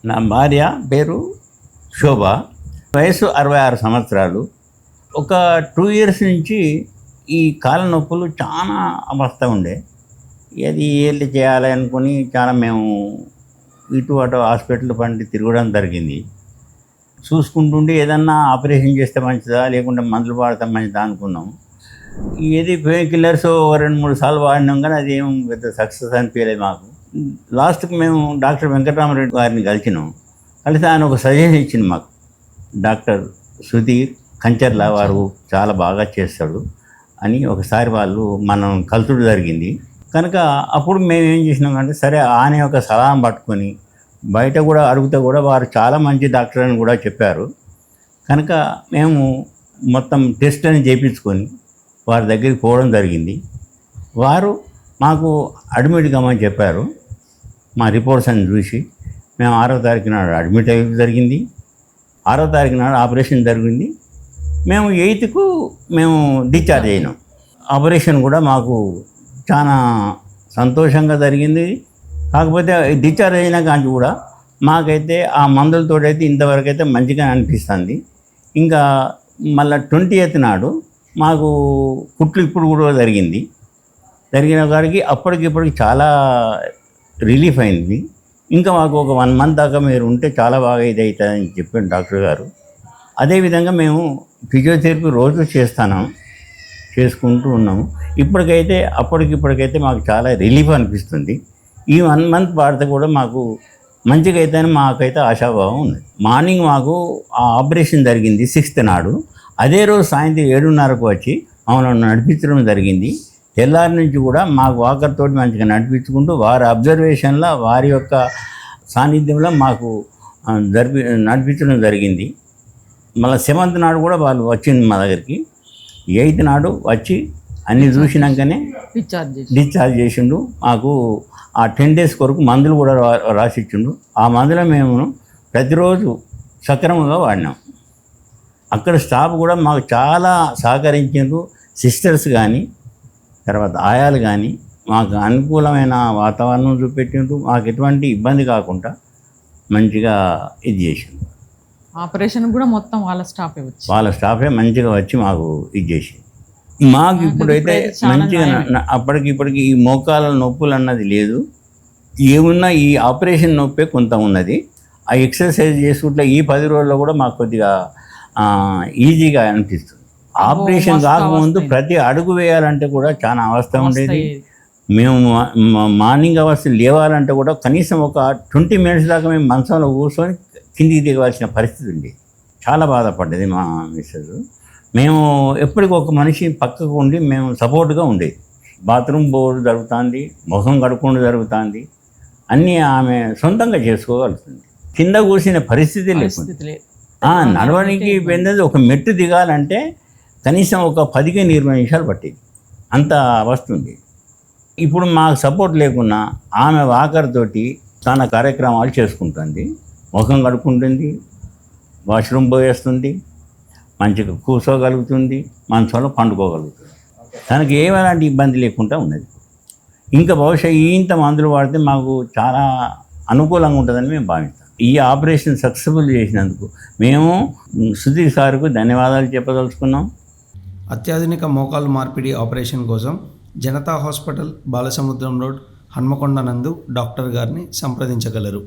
నా భార్య పేరు శోభ, వయసు 66 సంవత్సరాలు. ఒక 2 ఇయర్స్ నుంచి ఈ కాళ్ళ నొప్పులు చాలా అవస్థ ఉండే. అది ఏంటి చేయాలి అనుకుని చాలా మేము ఇటు అటు హాస్పిటల్ పండి తిరగడం జరిగింది. చూసుకుంటుంటే ఏదన్నా ఆపరేషన్ చేస్తే మంచిదా లేకుంటే మందులు వాడితే మంచిదా అనుకున్నాం. ఏది పెయిన్ కిల్లర్స్ 2-3 సార్లు వాడినాం, కానీ అది ఏం పెద్ద సక్సెస్ అనిపించలేదు మాకు. లాస్ట్కి మేము డాక్టర్ వెంకటరామరెడ్డి గారిని కలిసినాం. కలిసి ఆయన ఒక సజెషన్ ఇచ్చింది మాకు. డాక్టర్ సుధీర్ కంచర్ల వారు చాలా బాగా చేస్తాడు అని ఒకసారి వాళ్ళు మనం కలుసుడు జరిగింది. కనుక అప్పుడు మేము ఏం చేసినామంటే, సరే ఆయన యొక్క సలహా పట్టుకొని బయట కూడా అడిగితే కూడా వారు చాలా మంచి డాక్టర్ అని కూడా చెప్పారు. కనుక మేము మొత్తం టెస్ట్ అని చేయించుకొని వారి దగ్గరికి పోవడం జరిగింది. వారు మాకు అడ్మిట్ కమ్మని చెప్పారు. మా రిపోర్ట్స్ అని చూసి మేము 6వ తారీఖు నాడు అడ్మిట్ అయ్యడం జరిగింది. 6వ తారీఖు నాడు ఆపరేషన్ జరిగింది. మేము 8కు మేము డిశ్చార్జ్ అయినాం. ఆపరేషన్ కూడా మాకు చాలా సంతోషంగా జరిగింది. కాకపోతే డిశ్చార్జ్ అయినా కానీ కూడా మాకైతే ఆ మందులతోటైతే ఇంతవరకు అయితే మంచిగా అనిపిస్తుంది. ఇంకా మళ్ళీ 20th నాడు మాకు కుట్లు ఇప్పుడు కూడా జరిగిన వారికి అప్పటికిప్పటికి చాలా రిలీఫ్ అయింది. ఇంకా మాకు ఒక 1 month దాకా మీరు ఉంటే చాలా బాగా ఇది అవుతుందని చెప్పారు డాక్టర్ గారు. అదేవిధంగా మేము ఫిజియోథెరపీ రోజు చేసుకుంటూ ఉన్నాము. అప్పటికిప్పటికైతే మాకు చాలా రిలీఫ్ అనిపిస్తుంది. ఈ 1 month వాడితే కూడా మాకు మంచిగా అవుతాయని మాకైతే ఆశాభావం ఉంది. మార్నింగ్ మాకు ఆ ఆపరేషన్ జరిగింది 6th నాడు. అదే రోజు సాయంత్రం 7:30కు వచ్చి మమ్మల్ని నడిపించడం జరిగింది. తెల్లారి నుంచి కూడా మాకు వాకర్ తోటి మంచిగా నడిపించుకుంటూ వారి అబ్జర్వేషన్లో వారి యొక్క సాన్నిధ్యంలో మాకు నడిపించడం జరిగింది. మళ్ళీ 7th నాడు కూడా వాళ్ళు వచ్చింది మా దగ్గరికి. 8th నాడు వచ్చి అన్నీ చూసినాకనే డిశ్చార్జ్ చేసిండు. మాకు ఆ 10 days కొరకు మందులు కూడా రాసిచ్చిండు. ఆ మందులు మేము ప్రతిరోజు సక్రమంగా వాడినాం. అక్కడ స్టాఫ్ కూడా మాకు చాలా సహకరించారు. సిస్టర్స్ కానీ తర్వాత ఆయాలు కానీ మాకు అనుకూలమైన వాతావరణం చూపెట్టిండ్రు. మాకు ఎటువంటి ఇబ్బంది కాకుండా మంచిగా ఇది చేసిండు. ఆపరేషన్ కూడా మొత్తం వాళ్ళ స్టాఫే మంచిగా వచ్చి మాకు ఇది చేసి మాకు ఇప్పుడైతే మంచిగా అప్పటికిప్పటికి ఈ మోకాల నొప్పులు అన్నది లేదు. ఏమున్నా ఈ ఆపరేషన్ నొప్పే కొంత ఉన్నది. ఆ ఎక్సర్సైజ్ చేసుకుంటే ఈ 10 రోజుల్లో కూడా మాకు కొద్దిగా ఈజీగా అనిపిస్తుంది. ఆపరేషన్ కాకముందు ప్రతి అడుగు వేయాలంటే కూడా చాలా అవస్థ ఉండేది. మేము మార్నింగ్ అవర్స్ లేవాలంటే కూడా కనీసం ఒక 20 minutes దాకా మేము మంచంలో కూర్చొని కిందికి దిగవలసిన పరిస్థితి ఉండేది. చాలా బాధపడ్డది మా మిస్సెస్. మేము ఎప్పటికీ ఒక మనిషి పక్కకు ఉండి మేము సపోర్ట్గా ఉండేది. బాత్రూమ్ బోర్డు జరుగుతుంది, ముఖం కడుక్కుండా జరుగుతుంది, అన్నీ ఆమె సొంతంగా చేసుకోగలుగుతుంది. కింద కూర్చునే పరిస్థితి లేకుండా నడవడానికి పెద్దది. ఒక మెట్టు దిగాలంటే కనీసం ఒక 10-20 నిమిషాలు పట్టేది, అంత వస్తుంది. ఇప్పుడు మాకు సపోర్ట్ లేకున్నా ఆమె వాకర్ తోటి చాలా కార్యక్రమాలు చేసుకుంటుంది. ముఖం కడుక్కుంటుంది, వాష్రూమ్ పోయేస్తుంది, మంచిగా కూర్చోగలుగుతుంది, మంచంలో పండుకోగలుగుతుంది. తనకి ఏమైనా ఇబ్బంది లేకుండా ఉన్నది. ఇంకా బహుశా ఇంత మందులు వాడితే మాకు చాలా అనుకూలంగా ఉంటుందని మేము భావిస్తాం. ఈ ఆపరేషన్ సక్సెస్ఫుల్ చేసినందుకు మేము సుధీర్ సార్కు ధన్యవాదాలు చెప్పదలుచుకున్నాం. అత్యాధునిక మోకాలు మార్పిడి ఆపరేషన్ కోసం జనతా హాస్పిటల్, బాలసముద్రం రోడ్, హన్మకొండ నందు డాక్టర్ గారిని సంప్రదించగలరు.